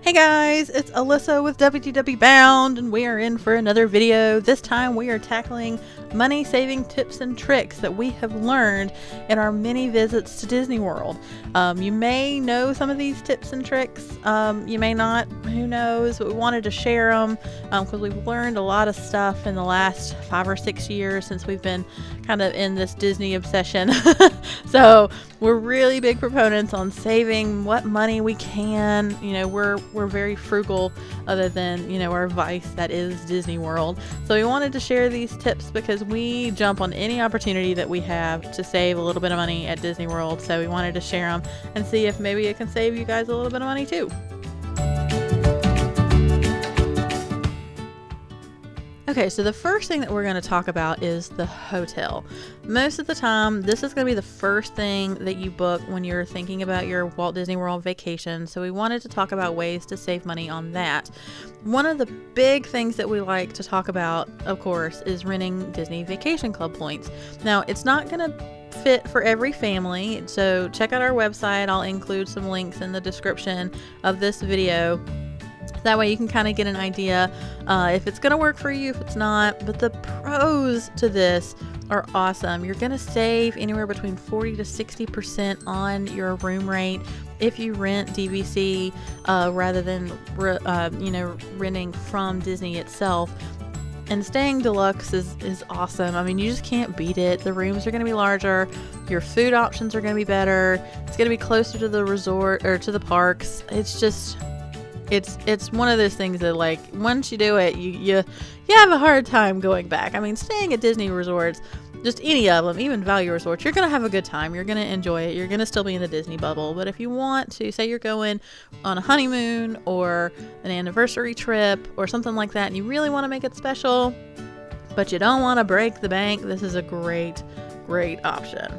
Hey guys, it's Alyssa with WDWBound, and we are in for another video. This time we are tackling money saving tips and tricks that we have learned in our many visits to Disney World. You may know some of these tips and tricks, you may not, who knows, but we wanted to share them because we've learned a lot of stuff in the last 5 or 6 years since we've been kind of in this Disney obsession. So we're really big proponents on saving what money we can. You know, we're very frugal, other than, you know, our vice that is Disney World. So we wanted to share these tips because we jump on any opportunity that we have to save a little bit of money at Disney World. So we wanted to share them and see if maybe it can save you guys a little bit of money too. Okay, so the first thing that we're going to talk about is the hotel. Most of the time, this is going to be the first thing that you book when you're thinking about your Walt Disney World vacation. So we wanted to talk about ways to save money on that. One of the big things that we like to talk about, of course, is renting Disney Vacation Club points. Now, it's not going to fit for every family, so check out our website. I'll include some links in the description of this video. That way you can kind of get an idea if it's going to work for you, if it's not. But the pros to this are awesome. You're going to save anywhere between 40 to 60% on your room rate if you rent DVC rather than renting from Disney itself. And staying deluxe is awesome. I mean, you just can't beat it. The rooms are going to be larger. Your food options are going to be better. It's going to be closer to the resort or to the parks. It's just... It's one of those things that, like, once you do it, you have a hard time going back. I mean, staying at Disney resorts, just any of them, even value resorts, you're going to have a good time. You're going to enjoy it. You're going to still be in the Disney bubble. But if you want to, say you're going on a honeymoon or an anniversary trip or something like that, and you really want to make it special, but you don't want to break the bank, this is a great option.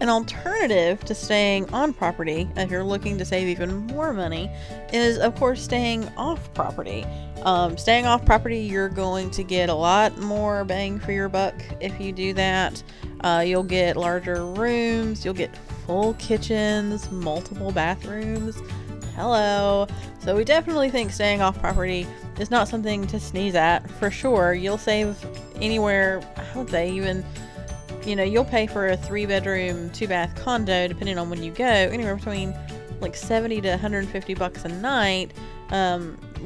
An alternative to staying on property, if you're looking to save even more money, is of course staying off property. Staying off property, you're going to get a lot more bang for your buck if you do that. You'll get larger rooms, you'll get full kitchens, multiple bathrooms. Hello. So we definitely think staying off property is not something to sneeze at, for sure. You'll save anywhere, I would say even, you know, you'll pay for a 3-bedroom, 2-bath condo, depending on when you go, anywhere between like $70 to $150 a night,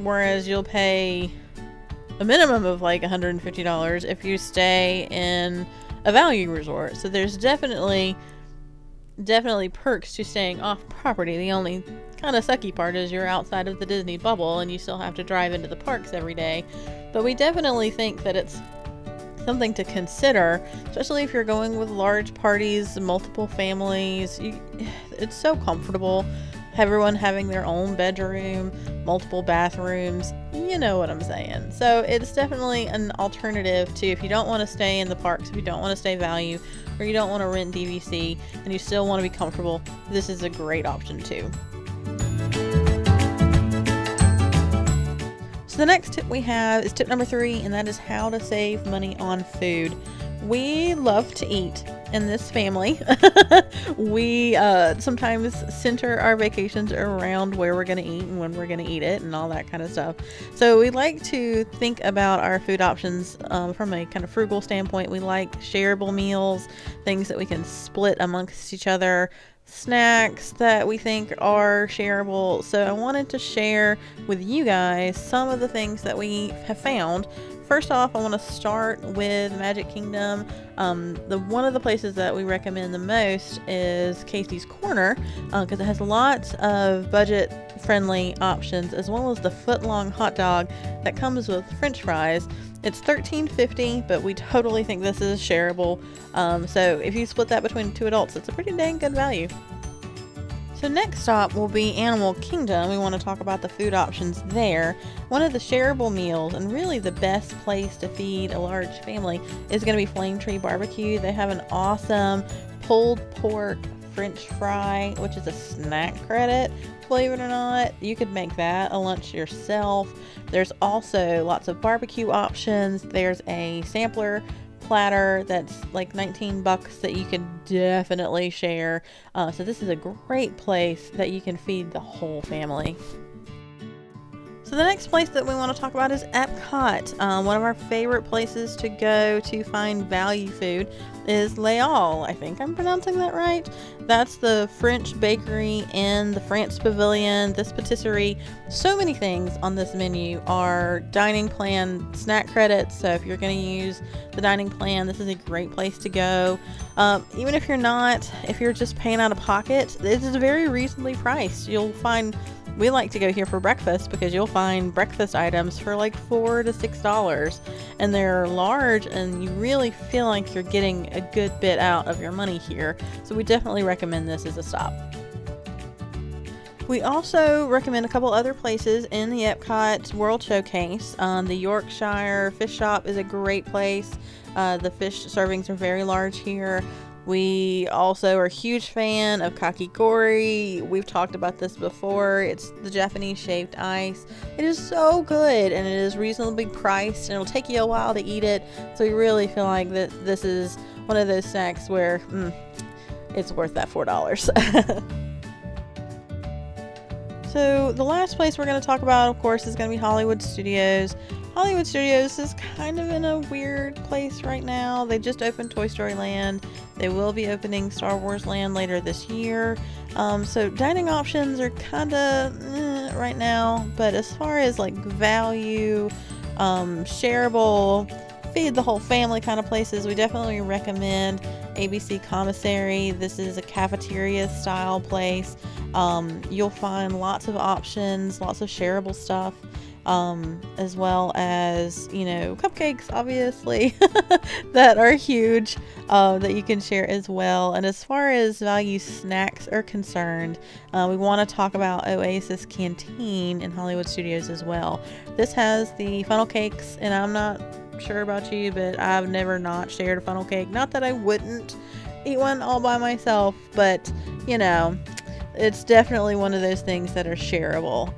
whereas you'll pay a minimum of like $150 if you stay in a value resort. So there's definitely perks to staying off property. The only kind of sucky part is you're outside of the Disney bubble and you still have to drive into the parks every day. But we definitely think that it's something to consider, especially if you're going with large parties, multiple families. It's so comfortable, everyone having their own bedroom, multiple bathrooms, you know what I'm saying. So it's definitely an alternative to, if you don't want to stay in the parks, if you don't want to stay value, or you don't want to rent DVC and you still want to be comfortable, this is a great option too. So the next tip we have is tip number 3, and that is how to save money on food. We love to eat in this family. We sometimes center our vacations around where we're going to eat and when we're going to eat it and all that kind of stuff. So we like to think about our food options from a kind of frugal standpoint. We like shareable meals, things that we can split amongst each other, snacks that we think are shareable. So I wanted to share with you guys some of the things that we have found. First off, I want to start with Magic Kingdom. One of the places that we recommend the most is Casey's Corner, because it has lots of budget-friendly options, as well as the foot-long hot dog that comes with French fries. It's $13.50, but we totally think this is shareable. So if you split that between 2 adults, it's a pretty dang good value. So next stop will be Animal Kingdom. We want to talk about the food options there. One of the shareable meals, and really the best place to feed a large family, is going to be Flame Tree Barbecue. They have an awesome pulled pork French fry, which is a snack credit. Believe it or not, you could make that a lunch yourself. There's also lots of barbecue options. There's a sampler platter that's like 19 bucks that you can definitely share. So this is a great place that you can feed the whole family. So the next place that we want to talk about is Epcot. One of our favorite places to go to find value food is Les Halles. I think I'm pronouncing that right. That's the French bakery in the France Pavilion, this patisserie. So many things on this menu are dining plan snack credits. So if you're going to use the dining plan, this is a great place to go. Even if you're not, if you're just paying out of pocket, it is very reasonably priced. You'll find we like to go here for breakfast because you'll find breakfast items for like $4 to $6, and they're large and you really feel like you're getting a good bit out of your money here. So we definitely recommend this as a stop. We also recommend a couple other places in the Epcot World Showcase. The Yorkshire Fish Shop is a great place. The fish servings are very large here. We also are a huge fan of kakigori. We've talked about this before. It's the Japanese shaved ice. It is so good and it is reasonably priced, and it'll take you a while to eat it. So we really feel like that this is one of those snacks where it's worth that $4. So the last place we're going to talk about, of course, is going to be Hollywood Studios. Hollywood Studios is kind of in a weird place right now. They just opened Toy Story Land. They will be opening Star Wars Land later this year. So dining options are kind of right now. But as far as like value, shareable, feed the whole family kind of places, we definitely recommend ABC Commissary. This is a cafeteria style place. You'll find lots of options, lots of shareable stuff. As well as, cupcakes, obviously, that are huge, that you can share as well. And as far as value snacks are concerned, we want to talk about Oasis Canteen in Hollywood Studios as well. This has the funnel cakes, and I'm not sure about you, but I've never not shared a funnel cake. Not that I wouldn't eat one all by myself, but, it's definitely one of those things that are shareable.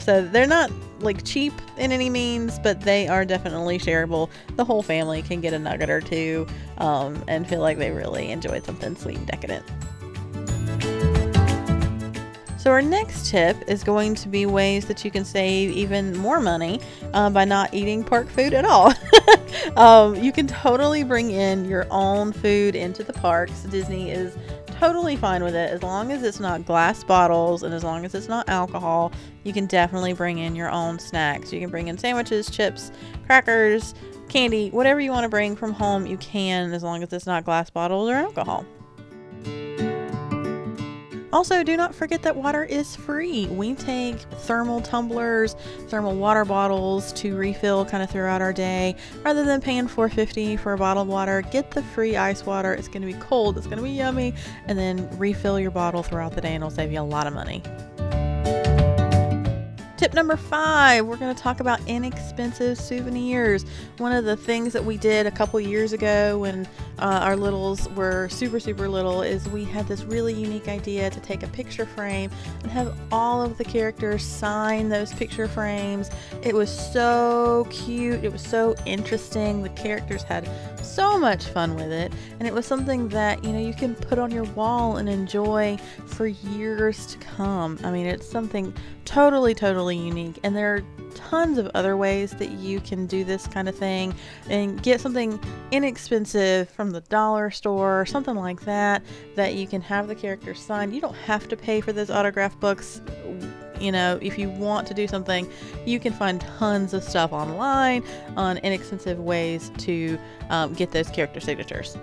So they're not like cheap in any means, but they are definitely shareable. The whole family can get a nugget or two, and feel like they really enjoyed something sweet and decadent. So our next tip is going to be ways that you can save even more money by not eating park food at all. You can totally bring in your own food into the parks. Disney is totally fine with it as long as it's not glass bottles and as long as it's not alcohol. You can definitely bring in your own snacks. You can bring in sandwiches, chips, crackers, candy, whatever you want to bring from home, you can, as long as it's not glass bottles or alcohol. Also, do not forget that water is free. We take thermal tumblers, thermal water bottles to refill kind of throughout our day. Rather than paying $4.50 for a bottle of water, get the free ice water. It's going to be cold, it's going to be yummy, and then refill your bottle throughout the day, and it'll save you a lot of money. Tip number 5, we're going to talk about inexpensive souvenirs. One of the things that we did a couple years ago when our littles were super little is we had this really unique idea to take a picture frame and have all of the characters sign those picture frames. It was so cute. It was so interesting. The characters had so much fun with it, and it was something that you can put on your wall and enjoy for years to come. I mean, it's something totally unique, and there are tons of other ways that you can do this kind of thing and get something inexpensive from the dollar store or something like that you can have the characters signed. You don't have to pay for those autograph books. If you want to do something, you can find tons of stuff online on inexpensive ways to get those character signatures.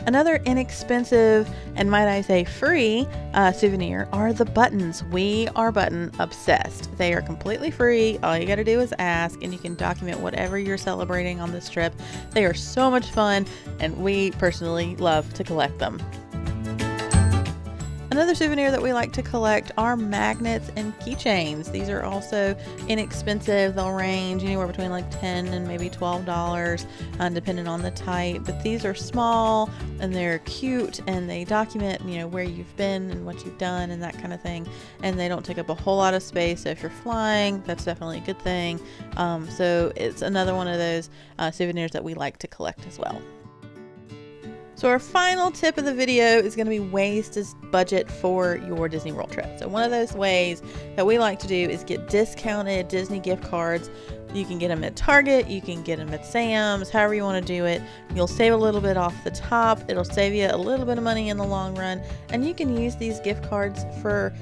Another inexpensive, and might I say free, souvenir are the buttons. We are button obsessed. They are completely free. All you got to do is ask, and you can document whatever you're celebrating on this trip. They are so much fun, and we personally love to collect them. Another souvenir that we like to collect are magnets and keychains. These are also inexpensive. They'll range anywhere between like $10 and maybe $12, depending on the type. But these are small and they're cute, and they document, where you've been and what you've done and that kind of thing. And they don't take up a whole lot of space. So if you're flying, that's definitely a good thing. So it's another one of those souvenirs that we like to collect as well. So our final tip of the video is going to be ways to budget for your Disney World trip. So one of those ways that we like to do is get discounted Disney gift cards. You can get them at Target, you can get them at Sam's, however you want to do it. You'll save a little bit off the top. It'll save you a little bit of money in the long run. And you can use these gift cards for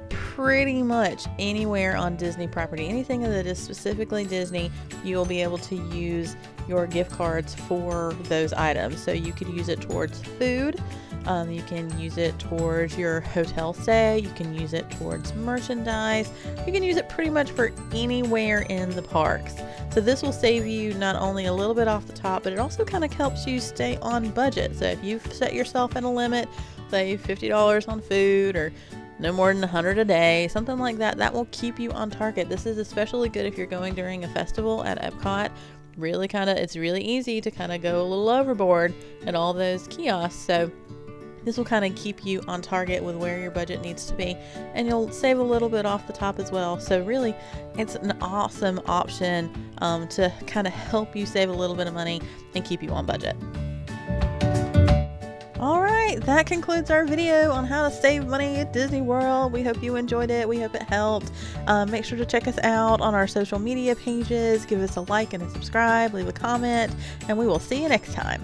pretty much anywhere on Disney property. Anything that is specifically Disney, you will be able to use your gift cards for those items. So you could use it towards food, you can use it towards your hotel stay, you can use it towards merchandise, you can use it pretty much for anywhere in the parks. So this will save you not only a little bit off the top, but it also kind of helps you stay on budget. So if you've set yourself at a limit, say $50 on food or no more than 100 a day, something like that, that will keep you on target. This is especially good if you're going during a festival at Epcot. It's really easy to kind of go a little overboard at all those kiosks. So this will kind of keep you on target with where your budget needs to be, and you'll save a little bit off the top as well. So really, it's an awesome option to kind of help you save a little bit of money and keep you on budget. All right, that concludes our video on how to save money at Disney World. We hope you enjoyed it. We hope it helped. Make sure to check us out on our social media pages. Give us a like and a subscribe. Leave a comment, and we will see you next time.